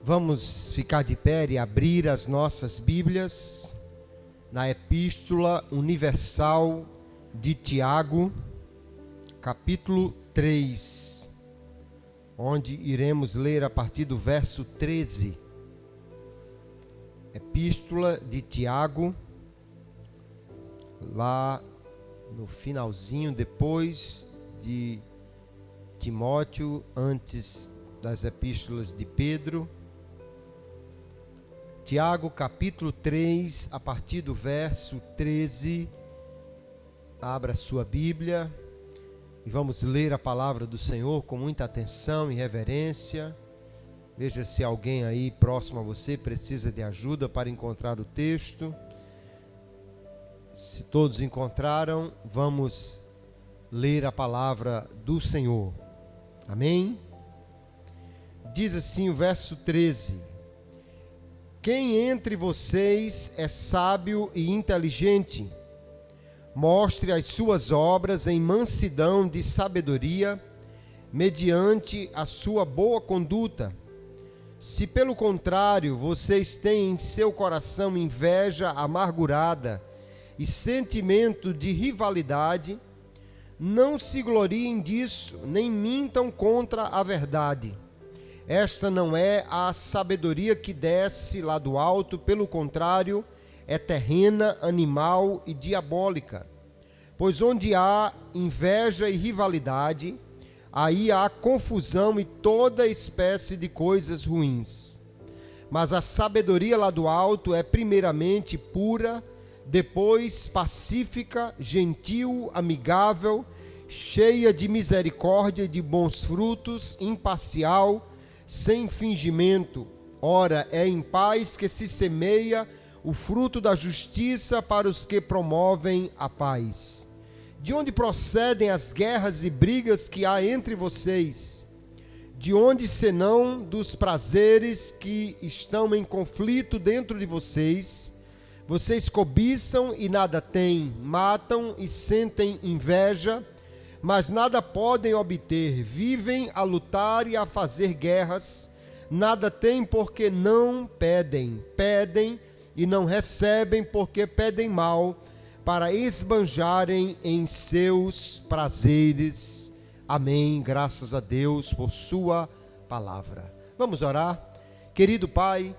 Vamos ficar de pé e abrir as nossas Bíblias na Epístola Universal de Tiago, capítulo 3, onde iremos ler a partir do verso 13. Epístola de Tiago, lá no finalzinho, depois de Timóteo, antes das epístolas de Pedro. Tiago, capítulo 3, a partir do verso 13. Abra sua Bíblia e vamos ler a palavra do Senhor com muita atenção e reverência. Veja se alguém aí próximo a você precisa de ajuda para encontrar o texto. Se todos encontraram, vamos ler a palavra do Senhor. Amém? Diz assim o verso 13: Quem entre vocês é sábio e inteligente, mostre as suas obras em mansidão de sabedoria, mediante a sua boa conduta. Se pelo contrário vocês têm em seu coração inveja amargurada e sentimento de rivalidade, não se gloriem disso, nem mintam contra a verdade. Esta não é a sabedoria que desce lá do alto, pelo contrário, é terrena, animal e diabólica. Pois onde há inveja e rivalidade, aí há confusão e toda espécie de coisas ruins. Mas a sabedoria lá do alto é primeiramente pura, depois pacífica, gentil, amigável, cheia de misericórdia e de bons frutos, imparcial, sem fingimento. Ora, é em paz que se semeia o fruto da justiça para os que promovem a paz. De onde procedem as guerras e brigas que há entre vocês? De onde senão dos prazeres que estão em conflito dentro de vocês? Vocês cobiçam e nada têm, matam e sentem inveja, mas nada podem obter, vivem a lutar e a fazer guerras, nada têm porque não pedem, pedem e não recebem porque pedem mal, para esbanjarem em seus prazeres. Amém. Graças a Deus por sua palavra. Vamos orar. Querido Pai,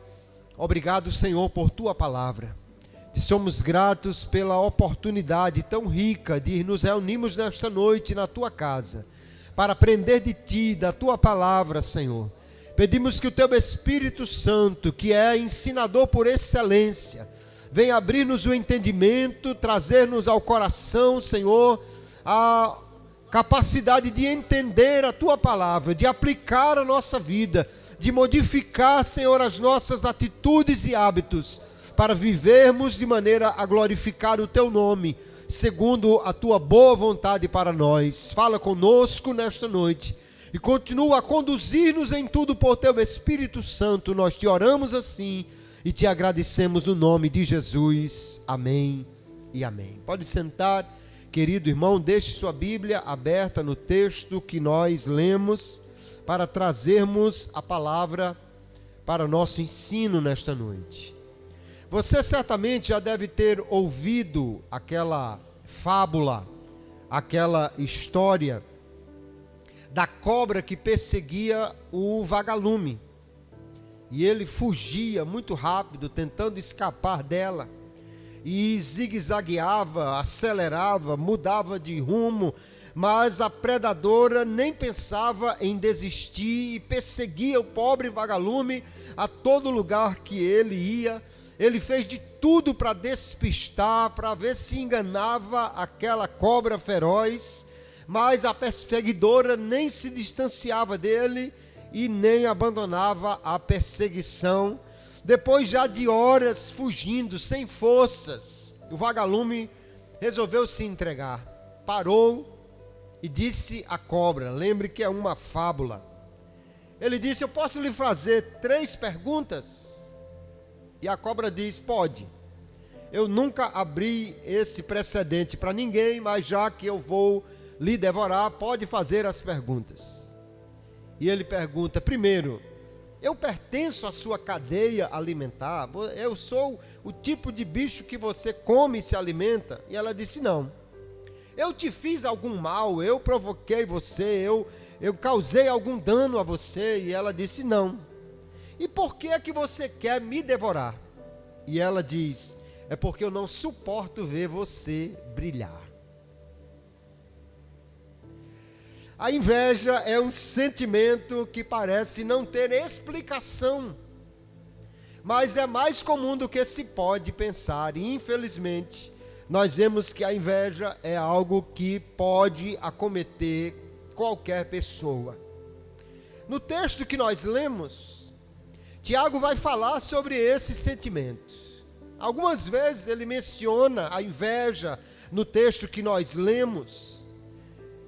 obrigado, Senhor, por tua palavra. Te somos gratos pela oportunidade tão rica de nos reunirmos nesta noite na tua casa, para aprender de ti, da tua palavra, Senhor. Pedimos que o teu Espírito Santo, que é ensinador por excelência, venha abrir-nos o entendimento, trazer-nos ao coração, Senhor, a capacidade de entender a tua palavra, de aplicar a nossa vida, de modificar, Senhor, as nossas atitudes e hábitos, para vivermos de maneira a glorificar o teu nome, segundo a tua boa vontade para nós. Fala conosco nesta noite e continua a conduzir-nos em tudo por teu Espírito Santo. Nós te oramos assim e te agradecemos no nome de Jesus. Amém e amém. Pode sentar, querido irmão, deixe sua Bíblia aberta no texto que nós lemos para trazermos a palavra para o nosso ensino nesta noite. Você certamente já deve ter ouvido aquela fábula, aquela história da cobra que perseguia o vagalume. E ele fugia muito rápido, tentando escapar dela. E zigue-zagueava, acelerava, mudava de rumo, mas a predadora nem pensava em desistir e perseguia o pobre vagalume a todo lugar que ele ia. Ele fez de tudo para despistar, para ver se enganava aquela cobra feroz, mas a perseguidora nem se distanciava dele e nem abandonava a perseguição. Depois já de horas fugindo, sem forças, o vagalume resolveu se entregar. Parou e disse à cobra, lembre que é uma fábula. Ele disse: eu posso lhe fazer 3 perguntas? E a cobra diz: pode. Eu nunca abri esse precedente para ninguém, mas já que eu vou lhe devorar, pode fazer as perguntas. E ele pergunta: primeiro, Eu pertenço à sua cadeia alimentar, eu sou o tipo de bicho que você come e se alimenta. E ela disse: não, eu te fiz algum mal, eu provoquei você, eu causei algum dano a você. E ela disse: não. E por que é que você quer me devorar? E ela diz: é porque eu não suporto ver você brilhar. A inveja é um sentimento que parece não ter explicação, mas é mais comum do que se pode pensar. E infelizmente, nós vemos que a inveja é algo que pode acometer qualquer pessoa. No texto que nós lemos, Tiago vai falar sobre esse sentimento. Algumas vezes ele menciona a inveja no texto que nós lemos.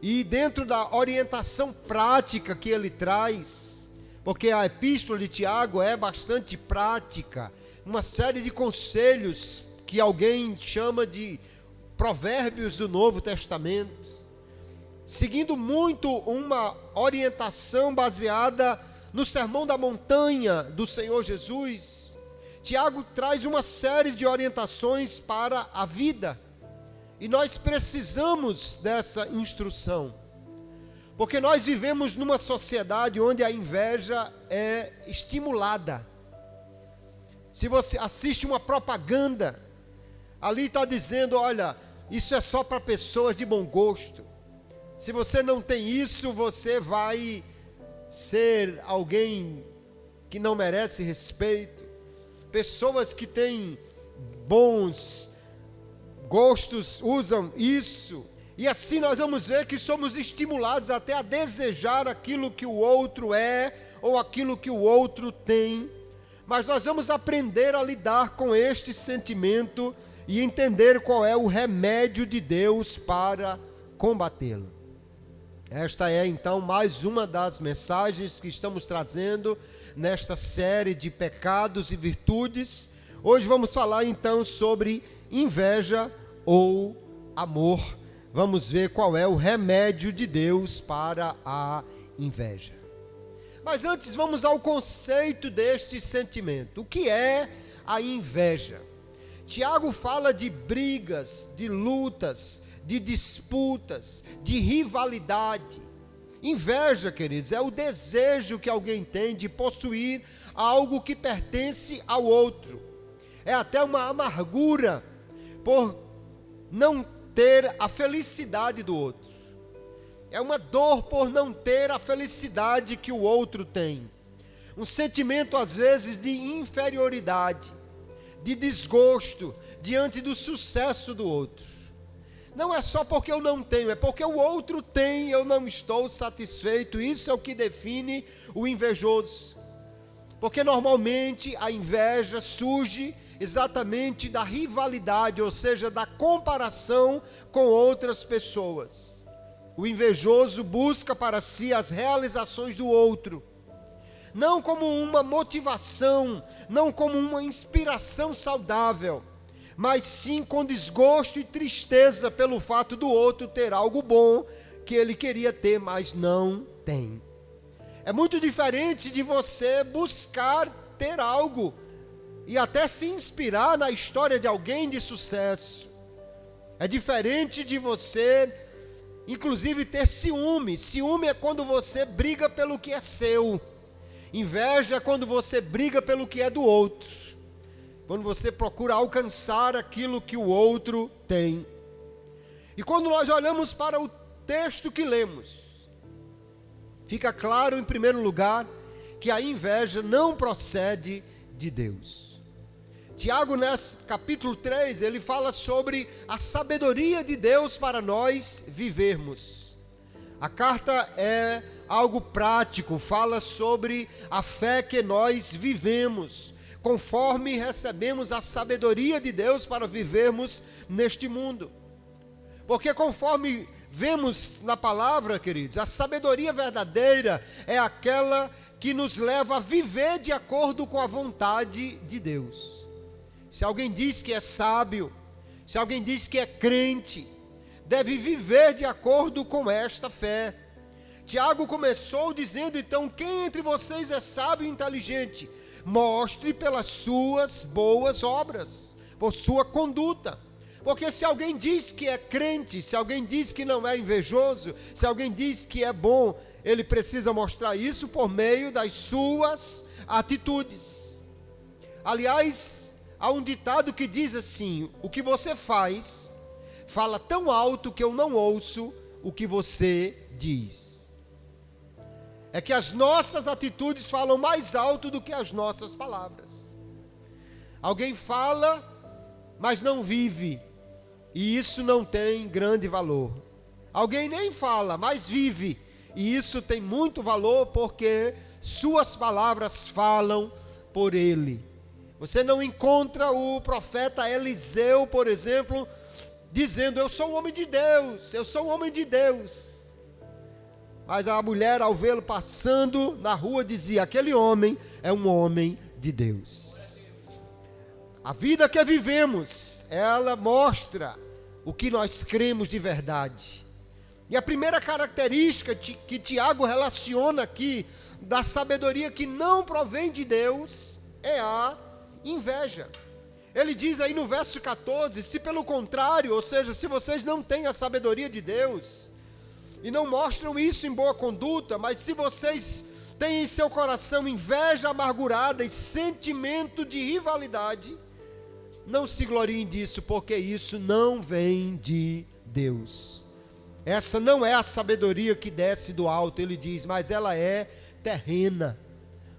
E dentro da orientação prática que ele traz, porque a epístola de Tiago é bastante prática, uma série de conselhos que alguém chama de provérbios do Novo Testamento, seguindo muito uma orientação baseada no Sermão da Montanha do Senhor Jesus. Tiago traz uma série de orientações para a vida. E nós precisamos dessa instrução, porque nós vivemos numa sociedade onde a inveja é estimulada. Se você assiste uma propaganda, ali está dizendo: olha, isso é só para pessoas de bom gosto. Se você não tem isso, você vai ser alguém que não merece respeito. Pessoas que têm bons gostos usam isso, e assim nós vamos ver que somos estimulados até a desejar aquilo que o outro é, ou aquilo que o outro tem. Mas nós vamos aprender a lidar com este sentimento e entender qual é o remédio de Deus para combatê-lo. Esta é então mais uma das mensagens que estamos trazendo nesta série de pecados e virtudes. Hoje vamos falar então sobre inveja ou amor. Vamos ver qual é o remédio de Deus para a inveja. Mas antes vamos ao conceito deste sentimento. O que é a inveja? Tiago fala de brigas, de lutas, de disputas, de rivalidade. Inveja, queridos, é o desejo que alguém tem de possuir algo que pertence ao outro. É até uma amargura por não ter a felicidade do outro. É uma dor por não ter a felicidade que o outro tem. Um sentimento, às vezes, de inferioridade, de desgosto diante do sucesso do outro. Não é só porque eu não tenho, é porque o outro tem e eu não estou satisfeito. Isso é o que define o invejoso. Porque normalmente a inveja surge exatamente da rivalidade, ou seja, da comparação com outras pessoas. O invejoso busca para si as realizações do outro, não como uma motivação, não como uma inspiração saudável, mas sim com desgosto e tristeza pelo fato do outro ter algo bom que ele queria ter, mas não tem. É muito diferente de você buscar ter algo e até se inspirar na história de alguém de sucesso. É diferente de você, inclusive, ter ciúme. Ciúme é quando você briga pelo que é seu. Inveja é quando você briga pelo que é do outro. Quando você procura alcançar aquilo que o outro tem. E quando nós olhamos para o texto que lemos, fica claro, em primeiro lugar, que a inveja não procede de Deus. Tiago, nesse capítulo 3, ele fala sobre a sabedoria de Deus para nós vivermos. A carta é algo prático, fala sobre a fé que nós vivemos, conforme recebemos a sabedoria de Deus para vivermos neste mundo. Porque conforme vemos na palavra, queridos, a sabedoria verdadeira é aquela que nos leva a viver de acordo com a vontade de Deus. Se alguém diz que é sábio, se alguém diz que é crente, deve viver de acordo com esta fé, Tiago começou dizendo, então, quem entre vocês é sábio e inteligente? Mostre pelas suas boas obras, por sua conduta. Porque se alguém diz que é crente, se alguém diz que não é invejoso, se alguém diz que é bom, ele precisa mostrar isso por meio das suas atitudes. Aliás, há um ditado que diz assim: o que você faz, fala tão alto que eu não ouço o que você diz. É que as nossas atitudes falam mais alto do que as nossas palavras. Alguém fala, mas não vive, e isso não tem grande valor. Alguém nem fala, mas vive, e isso tem muito valor, porque suas palavras falam por ele. Você não encontra o profeta Eliseu, por exemplo, dizendo, eu sou um homem de Deus, eu sou um homem de Deus. Mas a mulher, ao vê-lo passando na rua, dizia, aquele homem é um homem de Deus. A vida que vivemos, ela mostra o que nós cremos de verdade. E a primeira característica que Tiago relaciona aqui, da sabedoria que não provém de Deus, é a inveja. Ele diz aí no verso 14, se pelo contrário, ou seja, se vocês não têm a sabedoria de Deus, e não mostram isso em boa conduta, mas se vocês têm em seu coração inveja amargurada e sentimento de rivalidade, não se gloriem disso, porque isso não vem de Deus. Essa não é a sabedoria que desce do alto, ele diz, mas ela é terrena,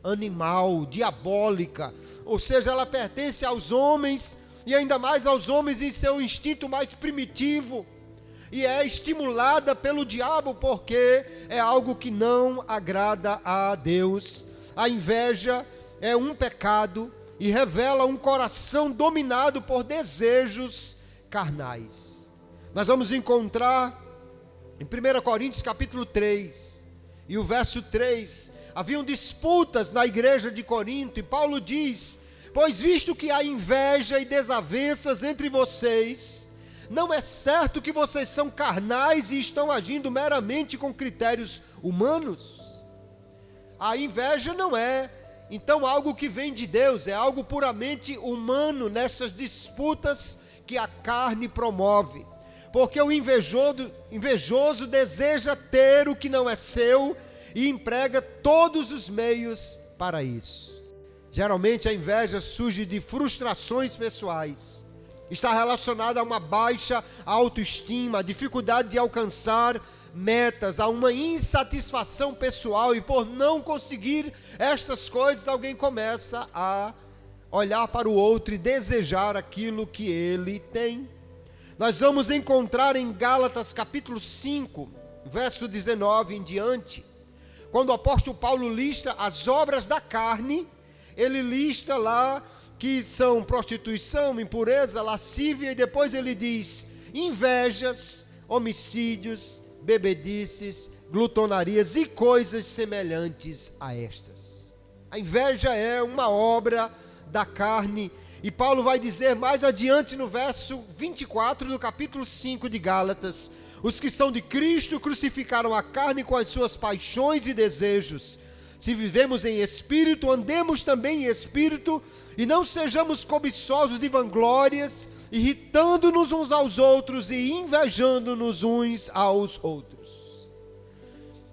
animal, diabólica, ou seja, ela pertence aos homens, e ainda mais aos homens em seu instinto mais primitivo, e é estimulada pelo diabo, porque é algo que não agrada a Deus. A inveja é um pecado e revela um coração dominado por desejos carnais. Nós vamos encontrar em 1 Coríntios capítulo 3 e o verso 3, haviam disputas na igreja de Corinto, e Paulo diz, pois visto que há inveja e desavenças entre vocês, não é certo que vocês são carnais e estão agindo meramente com critérios humanos? A inveja não é, então, algo que vem de Deus, é algo puramente humano nessas disputas que a carne promove. Porque o invejoso deseja ter o que não é seu e emprega todos os meios para isso. Geralmente a inveja surge de frustrações pessoais. Está relacionada a uma baixa autoestima, a dificuldade de alcançar metas, a uma insatisfação pessoal, e por não conseguir estas coisas, alguém começa a olhar para o outro e desejar aquilo que ele tem. Nós vamos encontrar em Gálatas capítulo 5, verso 19 em diante, quando o apóstolo Paulo lista as obras da carne, ele lista lá que são prostituição, impureza, lascívia, e depois ele diz invejas, homicídios, bebedices, glutonarias e coisas semelhantes a estas. A inveja é uma obra da carne, e Paulo vai dizer mais adiante no verso 24 do capítulo 5 de Gálatas, os que são de Cristo crucificaram a carne com as suas paixões e desejos. Se vivemos em espírito, andemos também em espírito, e não sejamos cobiçosos de vanglórias, irritando-nos uns aos outros e invejando-nos uns aos outros.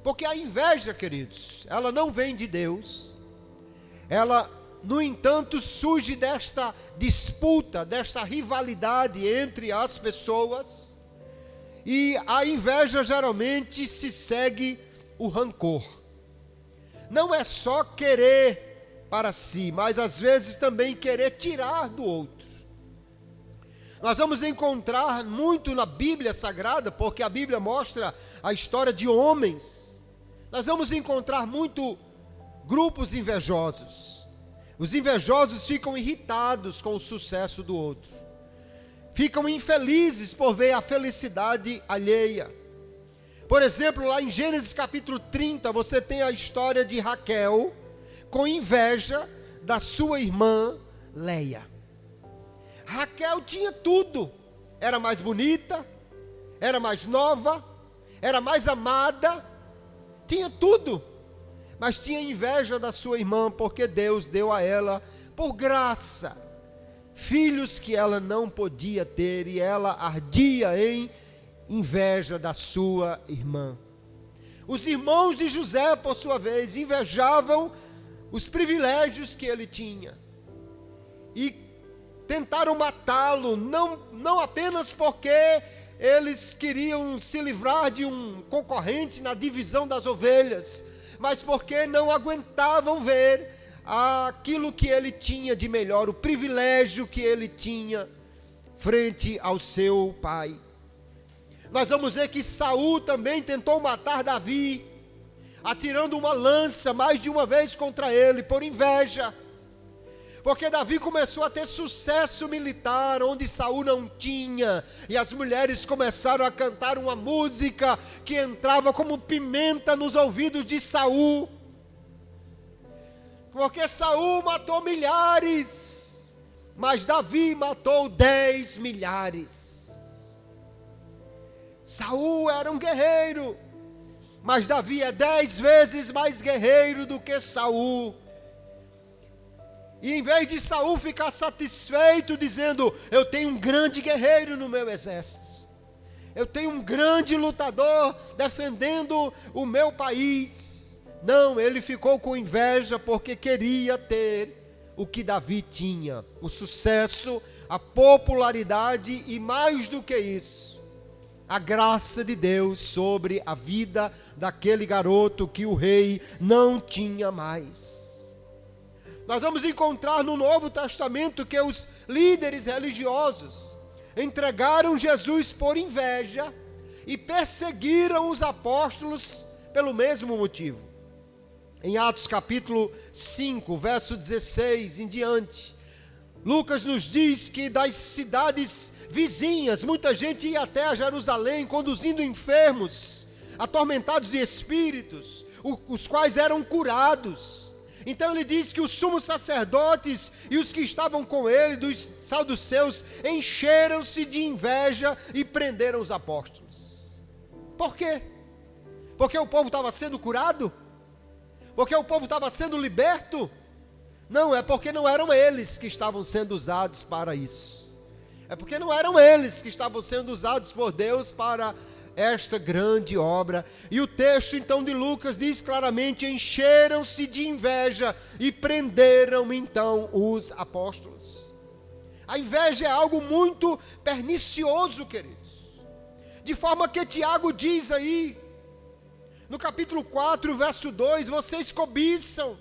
Porque a inveja, queridos, ela não vem de Deus. Ela, no entanto, surge desta disputa, desta rivalidade entre as pessoas. E a inveja geralmente se segue o rancor. Não é só querer para si, mas às vezes também querer tirar do outro. Nós vamos encontrar muito na Bíblia Sagrada, porque a Bíblia mostra a história de homens. Nós vamos encontrar muito grupos invejosos. Os invejosos ficam irritados com o sucesso do outro. Ficam infelizes por ver a felicidade alheia. Por exemplo, lá em Gênesis capítulo 30, você tem a história de Raquel com inveja da sua irmã Leia. Raquel tinha tudo, era mais bonita, era mais nova, era mais amada, tinha tudo, mas tinha inveja da sua irmã, porque Deus deu a ela, por graça, filhos que ela não podia ter, e ela ardia em inveja da sua irmã. Os irmãos de José, por sua vez, invejavam os privilégios que ele tinha, e tentaram matá-lo, não apenas porque eles queriam se livrar de um concorrente na divisão das ovelhas, mas porque não aguentavam ver aquilo que ele tinha de melhor, o privilégio que ele tinha frente ao seu pai. Nós vamos ver que Saul também tentou matar Davi, atirando uma lança mais de uma vez contra ele, por inveja, porque Davi começou a ter sucesso militar, onde Saul não tinha, e as mulheres começaram a cantar uma música que entrava como pimenta nos ouvidos de Saul, porque Saul matou milhares, mas Davi matou 10 milhares. Saul era um guerreiro, mas Davi é 10 vezes mais guerreiro do que Saul. E em vez de Saul ficar satisfeito dizendo, eu tenho um grande guerreiro no meu exército, eu tenho um grande lutador defendendo o meu país, não, ele ficou com inveja porque queria ter o que Davi tinha, o sucesso, a popularidade e mais do que isso, a graça de Deus sobre a vida daquele garoto que o rei não tinha mais. Nós vamos encontrar no Novo Testamento que os líderes religiosos entregaram Jesus por inveja e perseguiram os apóstolos pelo mesmo motivo. Em Atos capítulo 5, verso 16 em diante, Lucas nos diz que das cidades vizinhas, muita gente ia até a Jerusalém conduzindo enfermos, atormentados de espíritos, os quais eram curados. Então ele diz que os sumos sacerdotes e os que estavam com ele, dos saduceus, encheram-se de inveja e prenderam os apóstolos. Por quê? Porque o povo estava sendo curado? Porque o povo estava sendo liberto? Não, é porque não eram eles que estavam sendo usados para isso. É porque não eram eles que estavam sendo usados por Deus para esta grande obra. E o texto então de Lucas diz claramente, encheram-se de inveja e prenderam então os apóstolos. A inveja é algo muito pernicioso, queridos, de forma que Tiago diz aí, no capítulo 4, verso 2, vocês cobiçam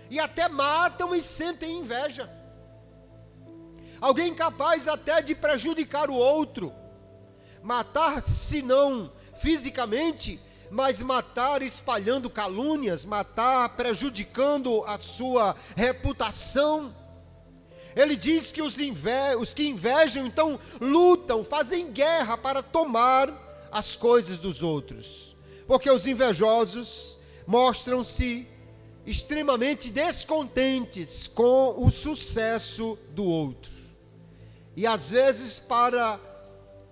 e até matam e sentem inveja. Alguém capaz até de prejudicar o outro, matar se não fisicamente, mas matar espalhando calúnias, matar prejudicando a sua reputação. Ele diz que os que invejam então lutam, fazem guerra para tomar as coisas dos outros, porque os invejosos mostram-se extremamente descontentes com o sucesso do outro, e às vezes para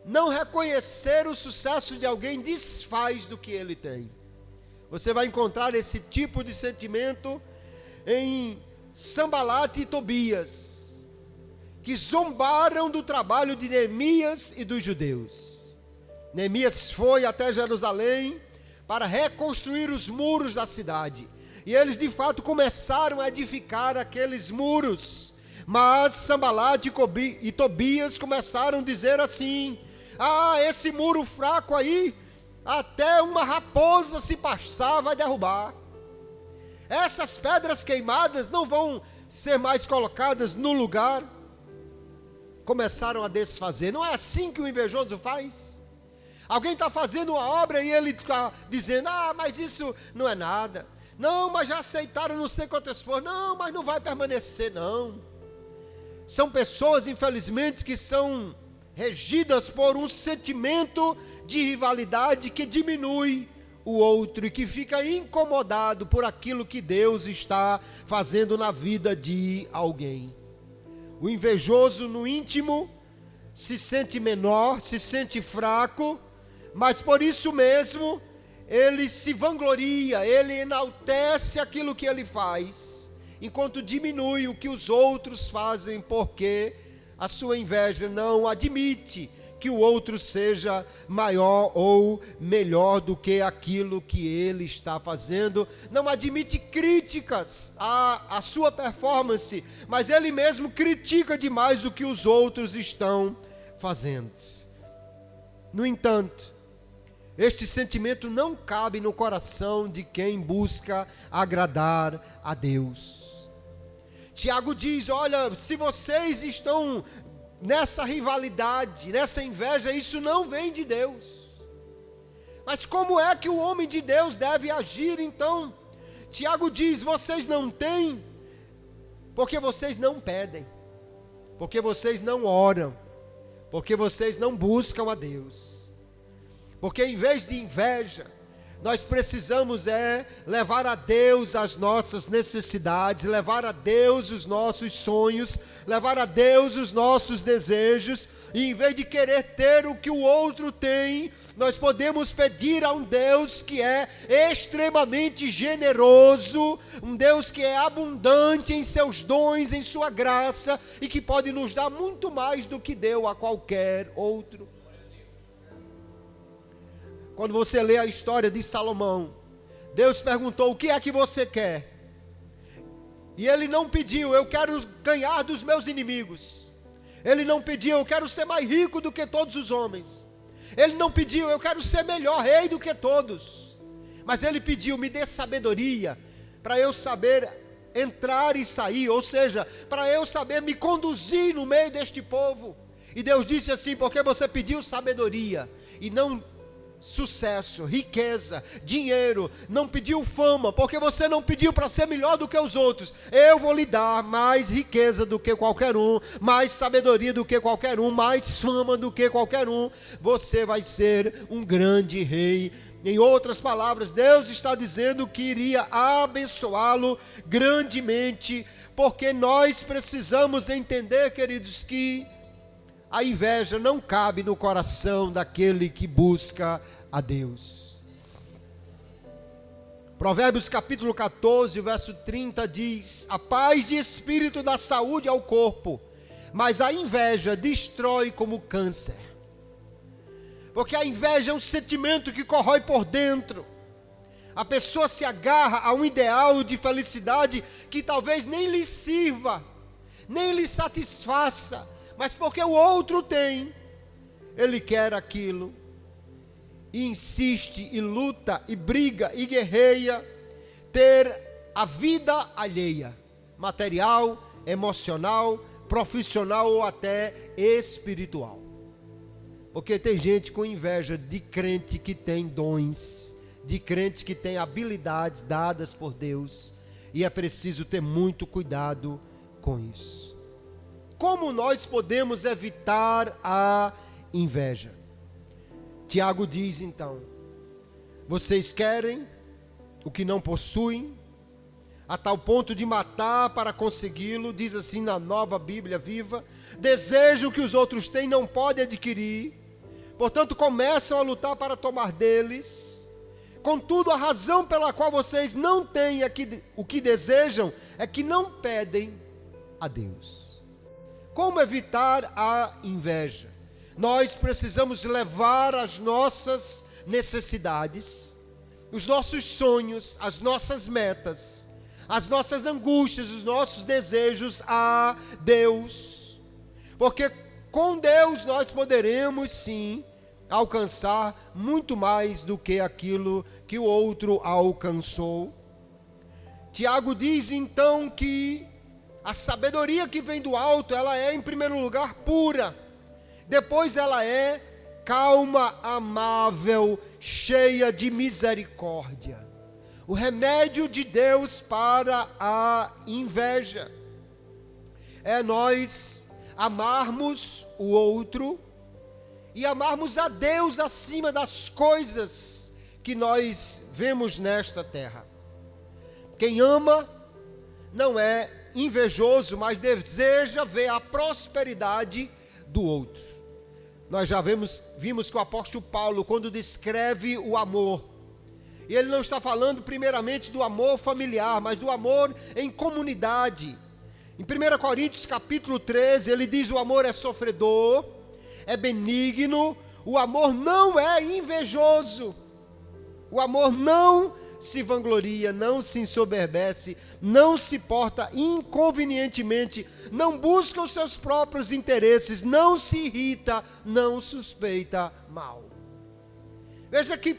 não reconhecer o sucesso de alguém, desfaz do que ele tem. Você vai encontrar esse tipo de sentimento em Sanbalate e Tobias, que zombaram do trabalho de Neemias e dos judeus. Neemias foi até Jerusalém para reconstruir os muros da cidade, e eles de fato começaram a edificar aqueles muros, mas Sanbalate e Tobias começaram a dizer assim, esse muro fraco aí, até uma raposa se passar vai derrubar. Essas pedras queimadas não vão ser mais colocadas no lugar. Começaram a desfazer. Não é assim que o invejoso faz? Alguém está fazendo uma obra e ele está dizendo, mas isso não é nada. Não, mas já aceitaram não sei quantas forças. Não, mas não vai permanecer não. São pessoas, infelizmente, que são regidas por um sentimento de rivalidade que diminui o outro e que fica incomodado por aquilo que Deus está fazendo na vida de alguém. O invejoso no íntimo se sente menor, se sente fraco, mas por isso mesmo ele se vangloria, ele enaltece aquilo que ele faz, enquanto diminui o que os outros fazem, porque a sua inveja não admite que o outro seja maior ou melhor do que aquilo que ele está fazendo, não admite críticas à sua performance, mas ele mesmo critica demais o que os outros estão fazendo. No entanto, este sentimento não cabe no coração de quem busca agradar a Deus. Tiago diz: olha, se vocês estão nessa rivalidade, nessa inveja, isso não vem de Deus. Mas como é que o homem de Deus deve agir então? Tiago diz: vocês não têm, porque vocês não pedem, porque vocês não oram, porque vocês não buscam a Deus. Porque em vez de inveja, nós precisamos levar a Deus as nossas necessidades, levar a Deus os nossos sonhos, levar a Deus os nossos desejos, e em vez de querer ter o que o outro tem, nós podemos pedir a um Deus que é extremamente generoso, um Deus que é abundante em seus dons, em sua graça, e que pode nos dar muito mais do que deu a qualquer outro. Quando você lê a história de Salomão, Deus perguntou: o que é que você quer? E ele não pediu: eu quero ganhar dos meus inimigos. Ele não pediu: eu quero ser mais rico do que todos os homens. Ele não pediu: eu quero ser melhor rei do que todos. Mas ele pediu: me dê sabedoria para eu saber entrar e sair, ou seja, para eu saber me conduzir no meio deste povo. E Deus disse assim: porque você pediu sabedoria e não sucesso, riqueza, dinheiro, não pediu fama, porque você não pediu para ser melhor do que os outros, eu vou lhe dar mais riqueza do que qualquer um, mais sabedoria do que qualquer um, mais fama do que qualquer um, você vai ser um grande rei. Em outras palavras, Deus está dizendo que iria abençoá-lo grandemente, porque nós precisamos entender, queridos, que a inveja não cabe no coração daquele que busca a Deus. Provérbios capítulo 14, verso 30 diz: a paz de espírito dá saúde ao corpo, mas a inveja destrói como câncer. Porque a inveja é um sentimento que corrói por dentro. A pessoa se agarra a um ideal de felicidade que talvez nem lhe sirva, nem lhe satisfaça, mas porque o outro tem, ele quer aquilo, e insiste, e luta, e briga, e guerreia, ter a vida alheia, material, emocional, profissional ou até espiritual. Porque tem gente com inveja de crente que tem dons, de crente que tem habilidades dadas por Deus, e é preciso ter muito cuidado com isso. Como nós podemos evitar a inveja? Tiago diz então: vocês querem o que não possuem, a tal ponto de matar para consegui-lo, diz assim na Nova Bíblia Viva, desejam o que os outros têm, não podem adquirir, portanto começam a lutar para tomar deles. Contudo, a razão pela qual vocês não têm o que desejam é que não pedem a Deus. Como evitar a inveja? Nós precisamos levar as nossas necessidades, os nossos sonhos, as nossas metas, as nossas angústias, os nossos desejos a Deus. Porque com Deus nós poderemos sim alcançar muito mais do que aquilo que o outro alcançou. Tiago diz então que a sabedoria que vem do alto, ela é em primeiro lugar pura, depois ela é calma, amável, cheia de misericórdia. O remédio de Deus para a inveja é nós amarmos o outro e amarmos a Deus acima das coisas que nós vemos nesta terra. Quem ama não é invejoso, mas deseja ver a prosperidade do outro. Nós já vimos que o apóstolo Paulo, quando descreve o amor, E ele não está falando primeiramente do amor familiar, mas do amor em comunidade. Em 1 Coríntios capítulo 13, ele diz: o amor é sofredor, é benigno, o amor não é invejoso, o amor não se vangloria, não se ensoberbece, não se porta inconvenientemente, não busca os seus próprios interesses, não se irrita, não suspeita mal. Veja que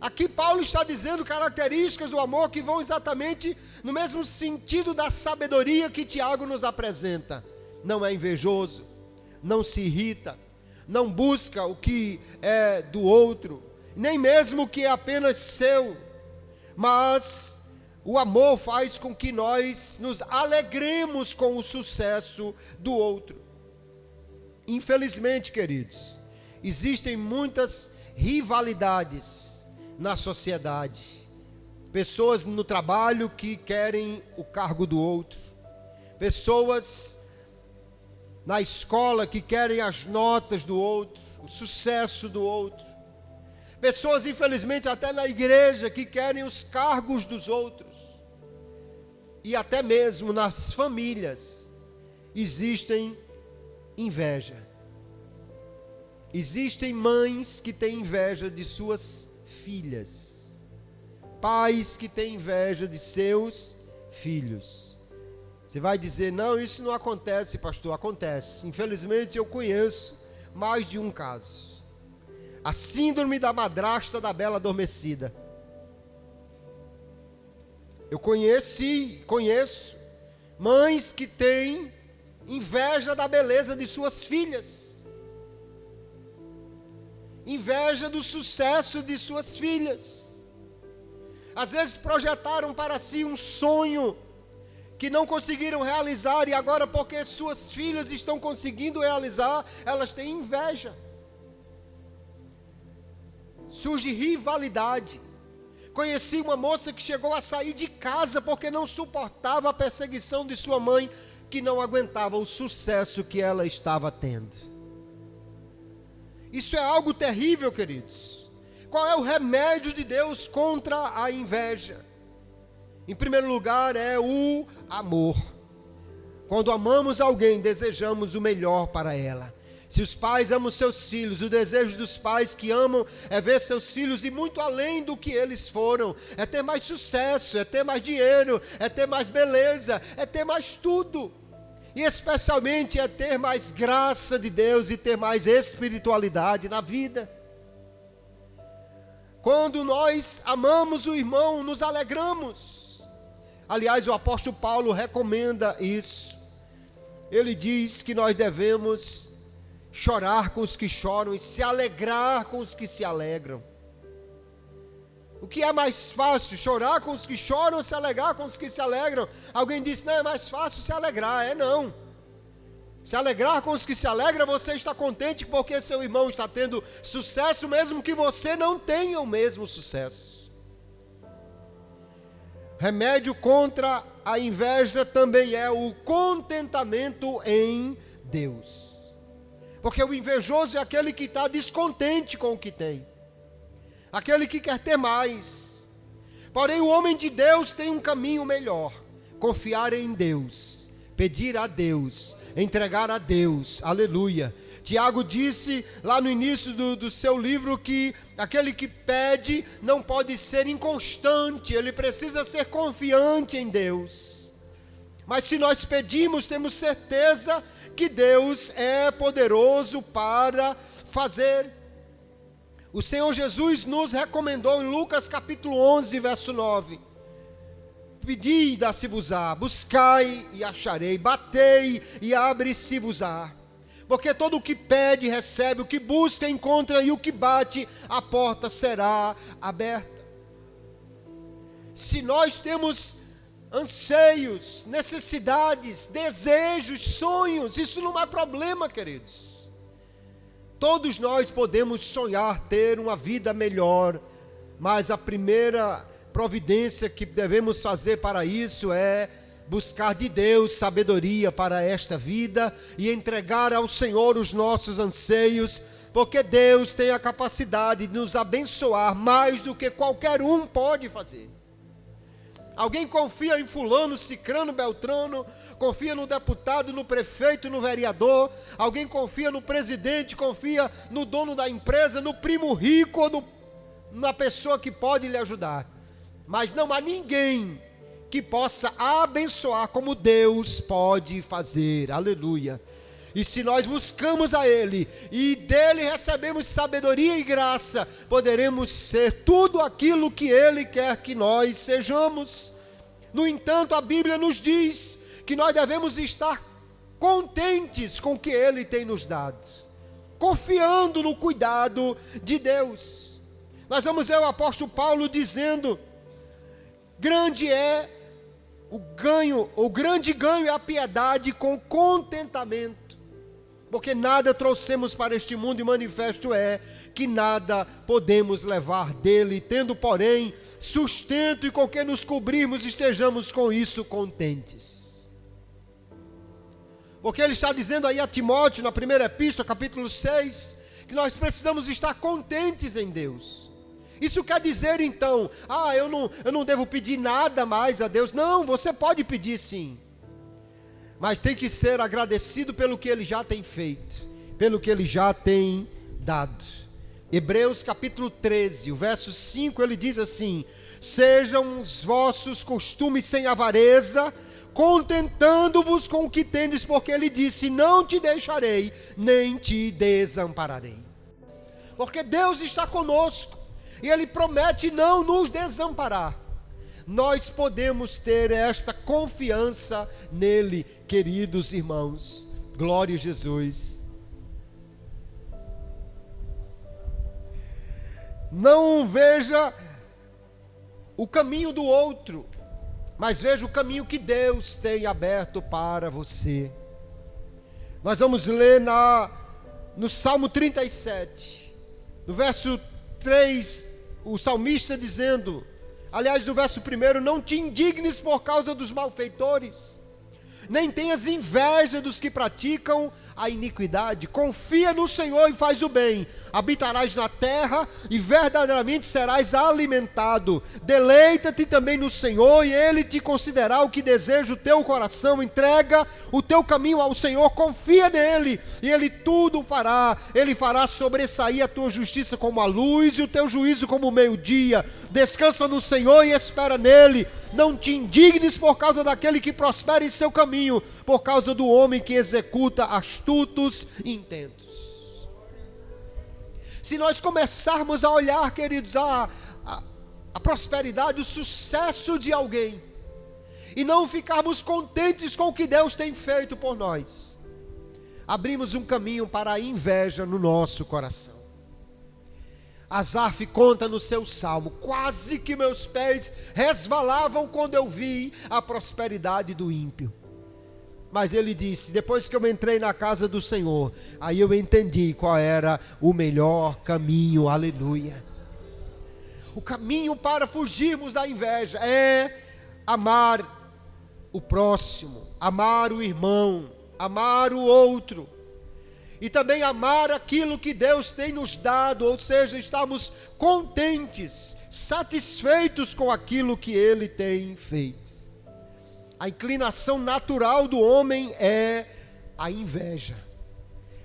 aqui Paulo está dizendo características do amor que vão exatamente no mesmo sentido da sabedoria que Tiago nos apresenta. Não é invejoso, não se irrita, não busca o que é do outro, nem mesmo o que é apenas seu, mas o amor faz com que nós nos alegremos com o sucesso do outro. Infelizmente, queridos, existem muitas rivalidades na sociedade. Pessoas no trabalho que querem o cargo do outro. Pessoas na escola que querem as notas do outro, o sucesso do outro. Pessoas, infelizmente, até na igreja que querem os cargos dos outros. E até mesmo nas famílias existem inveja. Existem mães que têm inveja de suas filhas. Pais que têm inveja de seus filhos. Você vai dizer: não, isso não acontece, pastor. Acontece. Infelizmente eu conheço mais de um caso. A síndrome da madrasta da bela adormecida. Eu conheço mães que têm inveja da beleza de suas filhas, inveja do sucesso de suas filhas. Às vezes projetaram para si um sonho que não conseguiram realizar, e agora, porque suas filhas estão conseguindo realizar, elas têm inveja. Surge rivalidade. Conheci uma moça que chegou a sair de casa porque não suportava a perseguição de sua mãe, que não aguentava o sucesso que ela estava tendo. Isso é algo terrível, queridos. Qual é o remédio de Deus contra a inveja? Em primeiro lugar, é o amor. Quando amamos alguém, desejamos o melhor para ela. Se os pais amam seus filhos, o desejo dos pais que amam é ver seus filhos ir muito além do que eles foram. É ter mais sucesso, é ter mais dinheiro, é ter mais beleza, é ter mais tudo. E especialmente é ter mais graça de Deus e ter mais espiritualidade na vida. Quando nós amamos o irmão, nos alegramos. Aliás, o apóstolo Paulo recomenda isso. Ele diz que nós devemos chorar com os que choram e se alegrar com os que se alegram. O que é mais fácil, chorar com os que choram ou se alegrar com os que se alegram? Alguém disse: não, é mais fácil se alegrar. Não. Se alegrar com os que se alegram, você está contente porque seu irmão está tendo sucesso, mesmo que você não tenha o mesmo sucesso. Remédio contra a inveja também é o contentamento em Deus. Porque o invejoso é aquele que está descontente com o que tem, aquele que quer ter mais. Porém, o homem de Deus tem um caminho melhor: confiar em Deus, pedir a Deus, entregar a Deus. Aleluia. Tiago disse lá no início do seu livro que aquele que pede não pode ser inconstante, ele precisa ser confiante em Deus. Mas se nós pedimos, temos certeza que Deus é poderoso para fazer. O Senhor Jesus nos recomendou em Lucas capítulo 11, verso 9: pedi e dá-se-vos-á, buscai e acharei, batei e abre-se-vos-á. Porque todo o que pede recebe, o que busca encontra, e o que bate, a porta será aberta. Se nós temos anseios, necessidades, desejos, sonhos, isso não é problema, queridos. Todos nós podemos sonhar ter uma vida melhor, mas a primeira providência que devemos fazer para isso é buscar de Deus sabedoria para esta vida e entregar ao Senhor os nossos anseios, porque Deus tem a capacidade de nos abençoar mais do que qualquer um pode fazer. Alguém confia em fulano, cicrano, beltrano, confia no deputado, no prefeito, no vereador, alguém confia no presidente, confia no dono da empresa, no primo rico ou na pessoa que pode lhe ajudar. Mas não há ninguém que possa abençoar como Deus pode fazer. Aleluia. E se nós buscamos a Ele e dele recebemos sabedoria e graça, poderemos ser tudo aquilo que Ele quer que nós sejamos. No entanto, a Bíblia nos diz que nós devemos estar contentes com o que Ele tem nos dado, confiando no cuidado de Deus. Nós vamos ver o apóstolo Paulo dizendo: grande é o grande ganho é a piedade com contentamento. Porque nada trouxemos para este mundo, e manifesto é que nada podemos levar dele, tendo, porém, sustento e com que nos cobrirmos, estejamos com isso contentes. Porque ele está dizendo aí a Timóteo, na primeira epístola, capítulo 6, que nós precisamos estar contentes em Deus. Isso quer dizer então, eu não devo pedir nada mais a Deus. Não, você pode pedir sim. Mas tem que ser agradecido pelo que Ele já tem feito, pelo que Ele já tem dado. Hebreus capítulo 13, o verso 5, ele diz assim: sejam os vossos costumes sem avareza, contentando-vos com o que tendes, porque Ele disse: não te deixarei, nem te desampararei. Porque Deus está conosco, e Ele promete não nos desamparar. Nós podemos ter esta confiança nele, queridos irmãos. Glória a Jesus. Não veja o caminho do outro, mas veja o caminho que Deus tem aberto para você. Nós vamos ler no Salmo 37, no verso 3, o salmista dizendo... Aliás, no verso 1, não te indignes por causa dos malfeitores, nem tenhas inveja dos que praticam a iniquidade. Confia no Senhor e faz o bem, habitarás na terra e verdadeiramente serás alimentado. Deleita-te também no Senhor e Ele te concederá o que deseja o teu coração. Entrega o teu caminho ao Senhor, confia nele e Ele tudo fará. Ele fará sobressair a tua justiça como a luz e o teu juízo como o meio-dia. Descansa no Senhor e espera nele. Não te indignes por causa daquele que prospera em seu caminho, por causa do homem que executa astutos intentos. Se nós começarmos a olhar, queridos, a prosperidade, o sucesso de alguém, e não ficarmos contentes com o que Deus tem feito por nós, abrimos um caminho para a inveja no nosso coração. Asaf conta no seu salmo: quase que meus pés resvalavam quando eu vi a prosperidade do ímpio. Mas ele disse: depois que eu entrei na casa do Senhor, aí eu entendi qual era o melhor caminho. Aleluia. O caminho para fugirmos da inveja é amar o próximo, amar o irmão, amar o outro. E também amar aquilo que Deus tem nos dado, ou seja, estarmos contentes, satisfeitos com aquilo que Ele tem feito. A inclinação natural do homem é a inveja.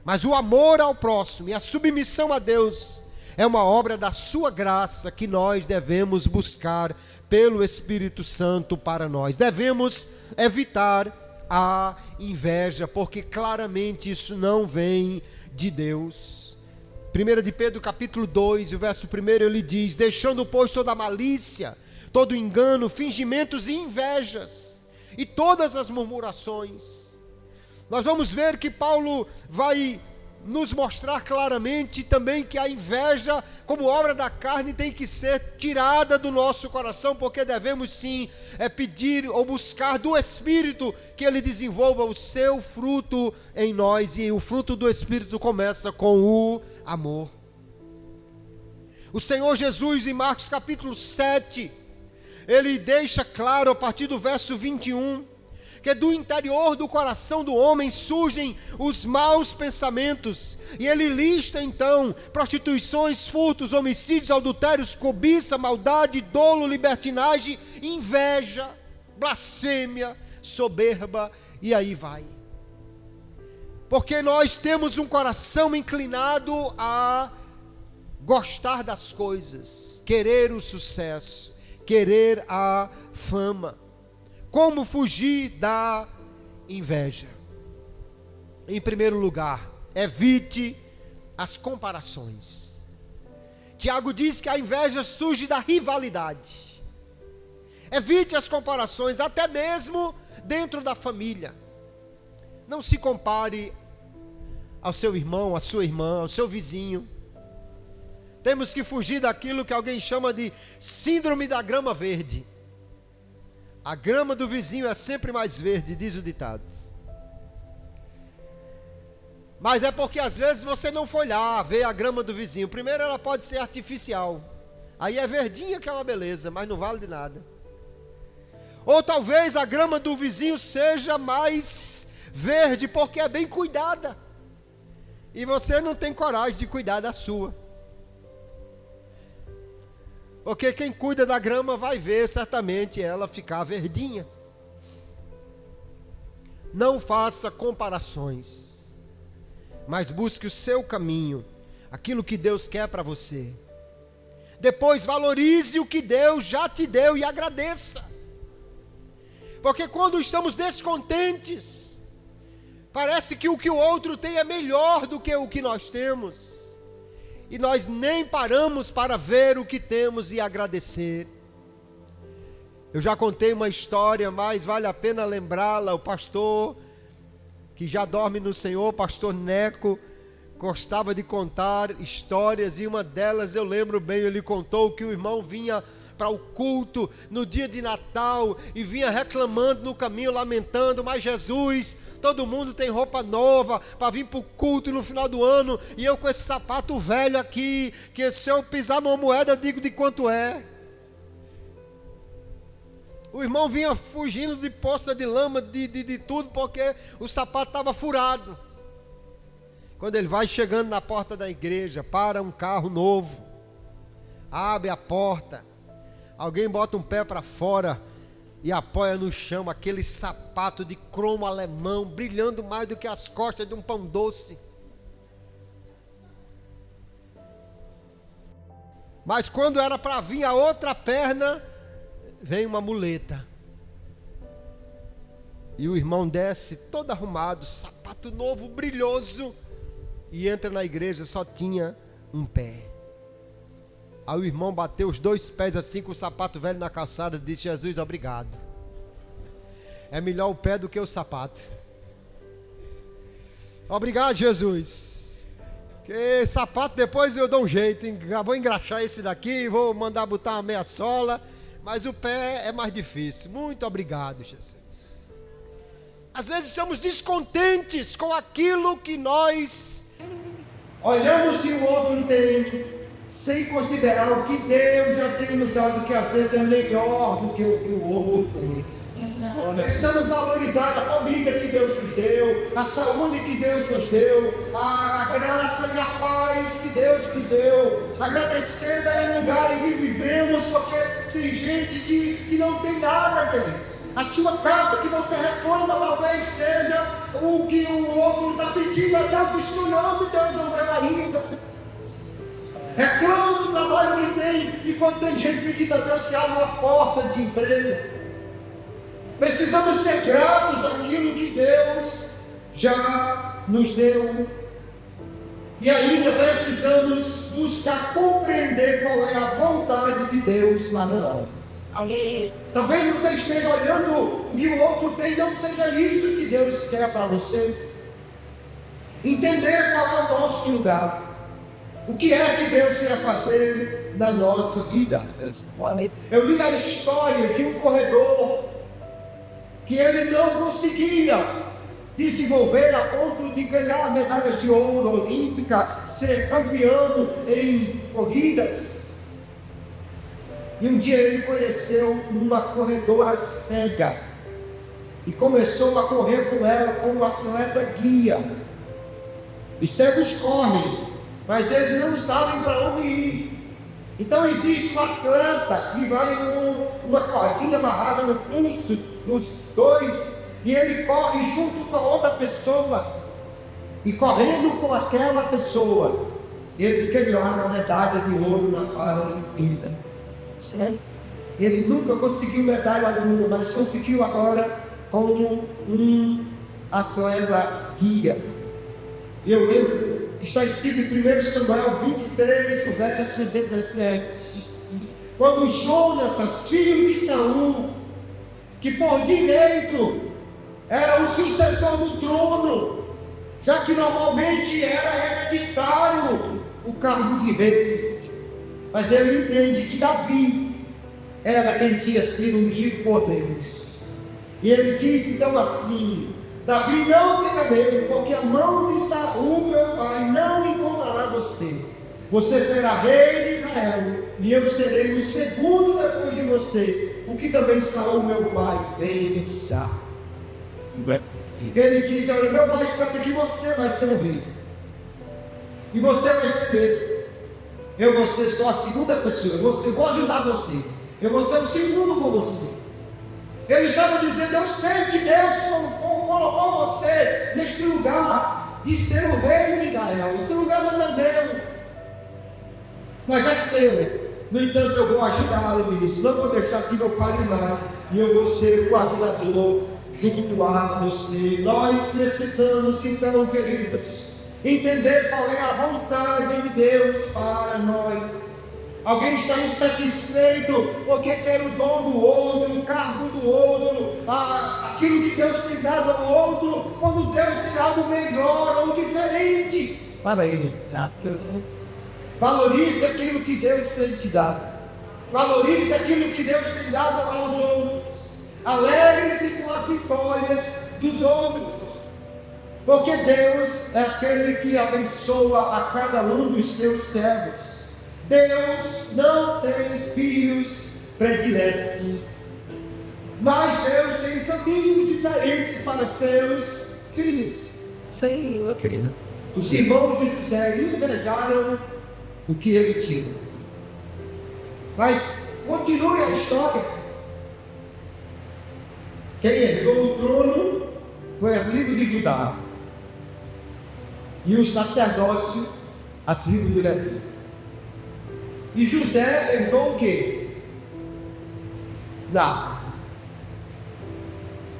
Mas o amor ao próximo e a submissão a Deus é uma obra da sua graça que nós devemos buscar pelo Espírito Santo para nós. Devemos evitar a inveja, porque claramente isso não vem de Deus. 1 de Pedro capítulo 2, o verso 1, ele diz: deixando pois toda malícia, todo engano, fingimentos e invejas, e todas as murmurações. Nós vamos ver que Paulo vai nos mostrar claramente também que a inveja, como obra da carne, tem que ser tirada do nosso coração, porque devemos sim pedir ou buscar do Espírito que Ele desenvolva o seu fruto em nós, e o fruto do Espírito começa com o amor. O Senhor Jesus, em Marcos capítulo 7, Ele deixa claro a partir do verso 21, que do interior do coração do homem surgem os maus pensamentos. E ele lista então prostituições, furtos, homicídios, adultérios, cobiça, maldade, dolo, libertinagem, inveja, blasfêmia, soberba, e aí vai. Porque nós temos um coração inclinado a gostar das coisas, querer o sucesso, querer a fama. Como fugir da inveja? Em primeiro lugar, evite as comparações. Tiago diz que a inveja surge da rivalidade. Evite as comparações, até mesmo dentro da família. Não se compare ao seu irmão, à sua irmã, ao seu vizinho. Temos que fugir daquilo que alguém chama de síndrome da grama verde. A grama do vizinho é sempre mais verde, diz o ditado. Mas é porque às vezes você não foi lá ver a grama do vizinho. Primeiro, ela pode ser artificial. Aí é verdinha, que é uma beleza, mas não vale de nada. Ou talvez a grama do vizinho seja mais verde porque é bem cuidada. E você não tem coragem de cuidar da sua. Porque quem cuida da grama vai ver certamente ela ficar verdinha. Não faça comparações, mas busque o seu caminho, aquilo que Deus quer para você. Depois valorize o que Deus já te deu e agradeça. Porque quando estamos descontentes, parece que o outro tem é melhor do que o que nós temos. E nós nem paramos para ver o que temos e agradecer. Eu já contei uma história, mas vale a pena lembrá-la. O pastor que já dorme no Senhor, pastor Neco, gostava de contar histórias, e uma delas eu lembro bem. Ele contou que o irmão vinha para o culto no dia de Natal e vinha reclamando no caminho, lamentando: mas Jesus, todo mundo tem roupa nova para vir para o culto no final do ano, e eu com esse sapato velho aqui, que se eu pisar numa moeda eu digo de quanto é. O irmão vinha fugindo de poça de lama, de tudo, porque o sapato estava furado. Quando ele vai chegando na porta da igreja, para um carro novo, abre a porta, alguém bota um pé para fora e apoia no chão aquele sapato de cromo alemão, brilhando mais do que as costas de um pão doce. Mas quando era para vir a outra perna, vem uma muleta. E o irmão desce todo arrumado, sapato novo, brilhoso, e entra na igreja, só tinha um pé. Aí o irmão bateu os dois pés assim com o sapato velho na calçada e disse: Jesus, obrigado. É melhor o pé do que o sapato. Obrigado, Jesus. Que sapato depois eu dou um jeito, vou engraxar esse daqui, vou mandar botar uma meia sola, mas o pé é mais difícil. Muito obrigado, Jesus. Às vezes estamos descontentes com aquilo que nós olhamos se o outro tem, sem considerar o que Deus já tem nos dado, que às vezes é melhor do que o que o outro tem. Precisamos valorizar a família que Deus nos deu, a saúde que Deus nos deu, a graça e a paz que Deus nos deu, agradecer pelo lugar em que vivemos, porque tem gente que não tem nada disso. A sua casa que você reclama talvez seja o que o outro está pedindo, até os sonhando, Deus não vai ainda. Reclama do trabalho que tem, enquanto tem gente pedindo a Deus que abra uma porta de emprego. Precisamos ser gratos àquilo que Deus já nos deu. E ainda precisamos buscar compreender qual é a vontade de Deus lá na nós. Talvez você esteja olhando o que o outro tem, não seja isso que Deus quer para você. Entender qual é o nosso lugar. O que é que Deus quer fazer na nossa vida. Eu li a história de um corredor que ele não conseguia desenvolver a ponto de ganhar medalhas de ouro olímpica, ser campeão em corridas. E um dia ele conheceu uma corredora cega. e começou a correr com ela como atleta guia. Os cegos correm, mas eles não sabem para onde ir. Então existe um atleta que vai com uma cordinha amarrada no pulso dos dois, e ele corre junto com a outra pessoa, e correndo com aquela pessoa, eles ganharam a medalha de ouro na Paralimpíada. Ele nunca conseguiu medalha alguma, mas conseguiu agora como um atleta guia. Eu lembro que está escrito em 1 Samuel 23, o verso 17, quando Jonatas, filho de Saul, que por direito era o sucessor do trono, já que normalmente era hereditário o cargo de rei, mas ele entende que Davi era quem tinha sido ungido por Deus. E ele diz então assim: Davi, não tenha medo, porque a mão de Saul, meu pai, não encontrará você. Você será rei de Israel, e eu serei o segundo depois de você, o que também Saul, meu pai, pensar. Ele disse: olha, meu pai sabe que você vai ser o rei, e você vai ser, eu vou ser só a segunda pessoa, eu vou ajudar você, eu vou ser o segundo com você. Ele estava dizendo: eu sei que Deus colocou você neste lugar de ser o rei de Israel. Esse lugar não é meu, mas é seu. No entanto, eu vou ajudá-lo nisso. Não vou deixar que meu pai mais, e eu vou ser o ajudador junto a você. Nós precisamos, então, queridos, entender qual é a vontade de Deus para nós. Alguém está insatisfeito porque quer o dom do outro, o cargo do outro, aquilo que Deus tem dado ao outro, quando Deus tem algo melhor ou diferente para ele. Valorize aquilo que Deus tem te dado. Valorize aquilo que Deus tem dado aos outros. Alegre-se com as vitórias dos outros, porque Deus é aquele que abençoa a cada um dos seus servos. Deus não tem filhos prediletos, mas Deus tem caminhos diferentes para seus filhos. Sim, ok. Os irmãos de José invejaram o que ele tinha. Mas continue a história. Quem herdou o trono foi a tribo de Judá, e o sacerdócio a tribo de Levi. E José herdou o quê? Nada.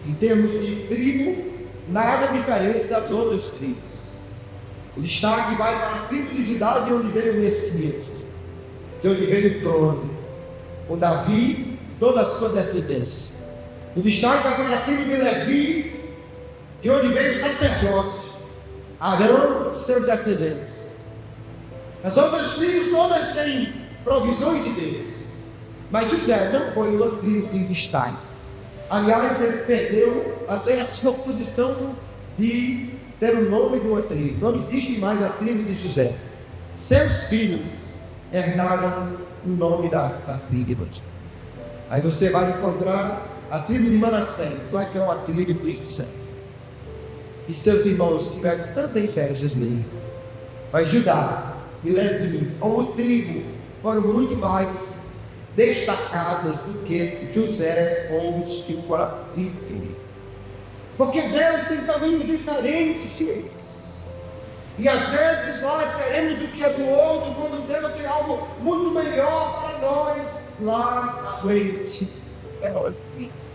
Em termos de tribo, nada diferente das outras tribos. O destaque vai para a tribo de Judá, de onde veio o Messias, de onde veio o trono, o Davi, toda a sua descendência. O destaque vai para a tribo de Levi, de onde veio o sacerdócio, Arão e seus descendentes. As outras tribos todas têm provisões de Deus, mas José não foi uma tribo de destaque. Aliás, ele perdeu até a sua posição de ter o nome de uma tribo. Não existe mais a tribo de José. Seus filhos herdaram o nome da tribo. Aí você vai encontrar a tribo de Manassés, só que é uma tribo de José. E seus irmãos tiveram tanta inveja dele. Mas Judá e Levi, como tribo, foram muito mais destacadas do que José ou sua tribo. Porque Deus tem caminhos diferentes, sim. E às vezes nós queremos o que é do outro, quando Deus tem algo muito melhor para nós lá na frente.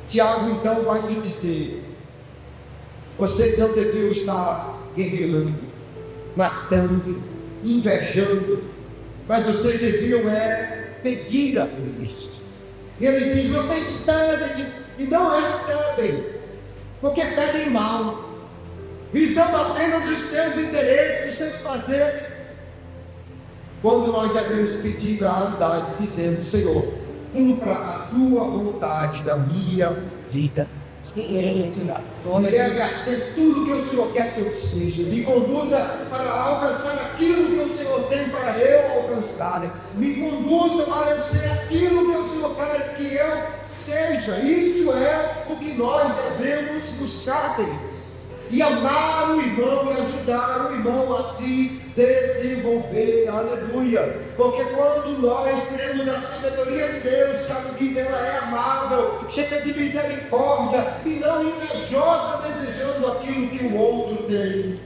Tiago então vai nos dizer: você não devia estar guerreando, matando, invejando, mas vocês deviam pedir a Cristo. Ele diz: vocês pedem e não recebem, porque pedem mal, visando apenas os seus interesses, os seus prazeres. Quando nós devemos pedir a verdade, dizendo: Senhor, cumpra a tua vontade da minha vida. Me leve a ser tudo que o Senhor quer que eu seja. Me conduza para alcançar aquilo que o Senhor tem para eu alcançar. Me conduza para eu ser aquilo que o Senhor quer que eu seja. Isso é o que nós devemos buscar, Deus. E amar o irmão e ajudar o irmão a se desenvolver, aleluia, porque quando nós temos a sabedoria de Deus, como diz, ela é amável, cheia de misericórdia e não invejosa, desejando aquilo que o outro tem.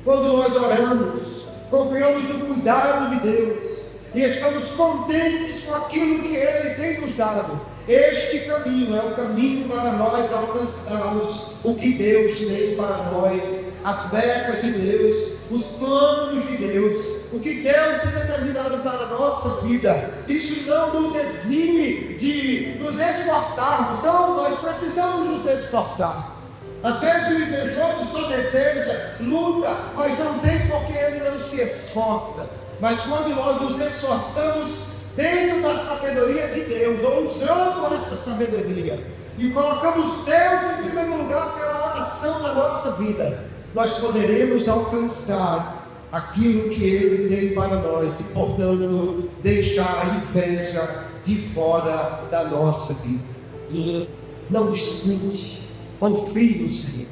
Quando nós oramos, confiamos no cuidado de Deus e estamos contentes com aquilo que Ele tem nos dado, este caminho é o caminho para nós alcançarmos o que Deus tem para nós, as metas de Deus, os planos de Deus, o que Deus tem determinado para a nossa vida. Isso não nos exime de nos esforçarmos, não, nós precisamos nos esforçar. Às vezes o invejoso só deseja, luta, mas não tem porque ele não se esforça. Mas quando nós nos esforçamos dentro da sabedoria de Deus, ou usando essa sabedoria, e colocamos Deus em primeiro lugar pela oração da nossa vida, nós poderemos alcançar aquilo que Ele tem para nós e, portanto, deixar a inveja de fora da nossa vida. Não dispute, confie no Senhor.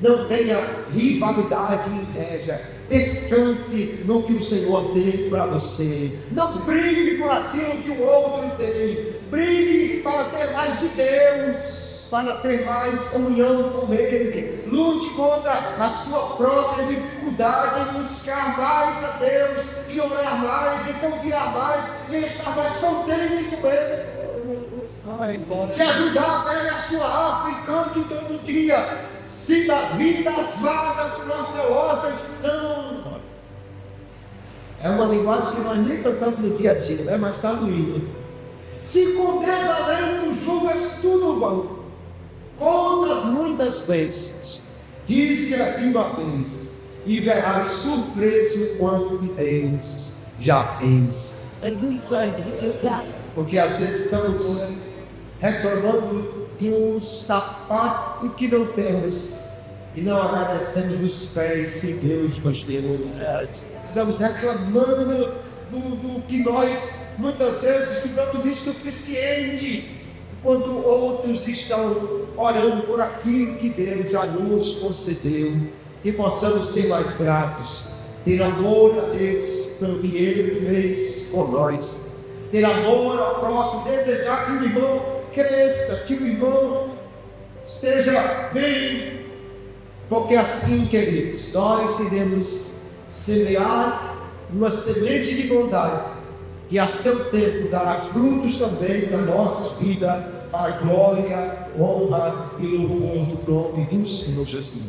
Não tenha rivalidade e inveja. Descanse no que o Senhor tem para você. Não brigue por aquilo que o outro tem. Brigue para ter mais de Deus, para ter mais comunhão com Ele. Lute contra a sua própria dificuldade em buscar mais a Deus, e orar mais, e confiar mais, e estar mais contente com Ele. Se ajudar, pegue a sua harpa e cante todo dia. Se Davi das vagas procelosas são. É uma linguagem que nós nem cantamos no dia a dia, né? Mas está no hino. Se com desalento julgas tudo vão, contas muitas vezes, dize-as de uma vez, e verás surpreso quanto Deus já fez. Porque às vezes estamos reclamando de um sapato que não temos e não agradecemos os pés que Deus nos deu. Estamos reclamando do que nós muitas vezes ficamos insuficientes, enquanto outros estão orando por aquilo que Deus já nos concedeu. Que possamos ser mais gratos, ter amor a Deus pelo que Ele fez por nós, ter amor ao próximo, desejar que o irmão cresça, que o irmão esteja bem, porque assim, queridos, nós iremos semear uma semente de bondade, que a seu tempo dará frutos também na nossa vida, para a glória, honra e louvor do nome do Senhor Jesus.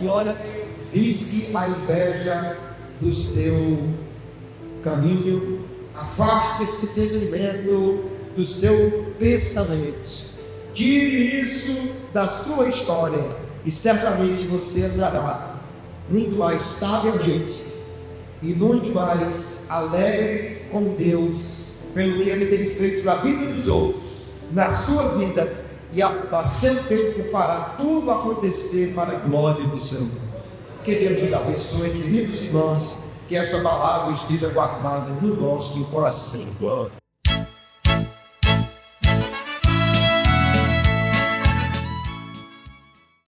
E olha, risque a inveja do seu caminho, afaste esse sentimento do seu pensamento, tire isso da sua história e certamente você andará muito mais sabiamente e muito mais alegre com Deus pelo que Ele tem feito na vida dos outros, na sua vida, e a seu tempo fará tudo acontecer para a glória do Senhor. Que Deus nos abençoe, queridos irmãos, que essa palavra esteja guardada no nosso coração.